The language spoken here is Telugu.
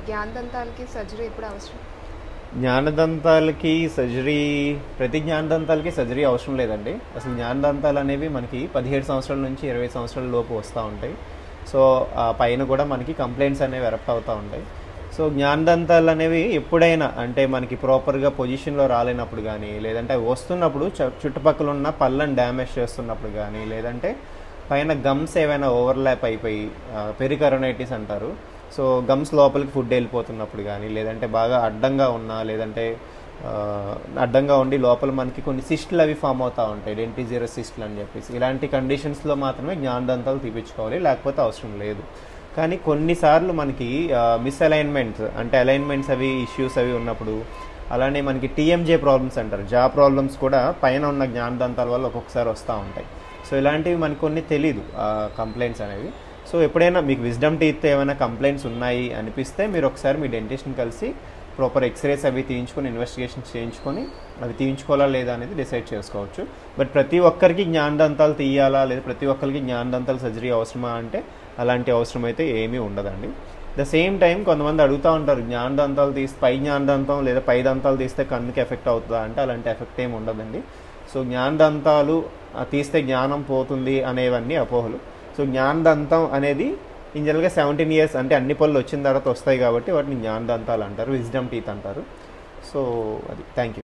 జ్ఞానదంతాలకి సర్జరీ ఎప్పుడు అవసరం? జ్ఞానదంతాలకి సర్జరీ ప్రతి జ్ఞానదంతాలకి సర్జరీ అవసరం లేదండి. అసలు జ్ఞానదంతాలు అనేవి మనకి 17 సంవత్సరాల నుంచి 20 సంవత్సరాల లోపు వస్తూ ఉంటాయి. సో ఆ పైన కూడా మనకి కంప్లైంట్స్ అనేవి ఎరప్ట్ అవుతూ ఉంటాయి. సో జ్ఞానదంతాలు అనేవి ఎప్పుడైనా అంటే మనకి ప్రాపర్గా పొజిషన్లో రాలేనప్పుడు కానీ, లేదంటే అవి వస్తున్నప్పుడు చుట్టుపక్కల ఉన్న పళ్ళని డ్యామేజ్ చేస్తున్నప్పుడు కానీ, లేదంటే పైన గమ్స్ ఏవైనా ఓవర్లాప్ అయిపోయి పెరికరోనైటిస్ అంటారు. సో గమ్స్ లోపలికి ఫుడ్ వెళ్ళిపోతున్నప్పుడు కానీ, లేదంటే బాగా అడ్డంగా ఉన్నా, లేదంటే అడ్డంగా ఉండి లోపల మనకి కొన్ని సిస్టులు అవి ఫామ్ అవుతూ ఉంటాయి, డెంటిజీరో సిస్టులు అని చెప్పేసి. ఇలాంటి కండిషన్స్లో మాత్రమే జ్ఞానదంతాలు తీపించుకోవాలి, లేకపోతే అవసరం లేదు. కానీ కొన్నిసార్లు మనకి మిస్అలైన్మెంట్స్ అంటే అలైన్మెంట్స్ అవి ఇష్యూస్ అవి ఉన్నప్పుడు, అలానే మనకి టీఎంజే ప్రాబ్లమ్స్ అంటారు, జా ప్రాబ్లమ్స్ కూడా పైన ఉన్న జ్ఞానదంతాల వల్ల ఒక్కొక్కసారి వస్తూ ఉంటాయి. సో ఇలాంటివి మనకు కొన్ని తెలీదు కంప్లైంట్స్ అనేవి. సో ఎప్పుడైనా మీకు విజ్డమ్ టీత్ ఏమైనా కంప్లైంట్స్ ఉన్నాయి అనిపిస్తే మీరు ఒకసారి మీ డెంటిస్ట్ని కలిసి ప్రాపర్ ఎక్స్రేస్ అవి తీయించుకొని ఇన్వెస్టిగేషన్ చేయించుకొని అవి తీయించుకోవాలా లేదా అనేది డిసైడ్ చేసుకోవచ్చు. బట్ ప్రతి ఒక్కరికి జ్ఞానదంతాలు తీయాలా లేదా ప్రతి ఒక్కరికి జ్ఞానదంతాలు సర్జరీ అవసరమా అంటే అలాంటి అవసరం అయితే ఏమీ ఉండదండి. ద సేమ్ టైం కొంతమంది అడుగుతూ ఉంటారు, జ్ఞానదంతాలు తీస్తే పై జ్ఞానదంతం లేదా పై దంతాలు తీస్తే కన్నుకి ఎఫెక్ట్ అవుతుందా అంటే అలాంటి ఎఫెక్ట్ ఏమి ఉండదండి. సో జ్ఞానదంతాలు తీస్తే జ్ఞానం పోతుంది అనేవన్నీ అపోహలు. సో జ్ఞానదంతం అనేది ఇన్ జనరల్గా 17 years అంటే అన్ని పళ్ళు వచ్చిన తర్వాత వస్తాయి కాబట్టి వాటిని జ్ఞానదంతాలు అంటారు, విజ్డమ్ టీత్ అంటారు. సో అది. Thank you.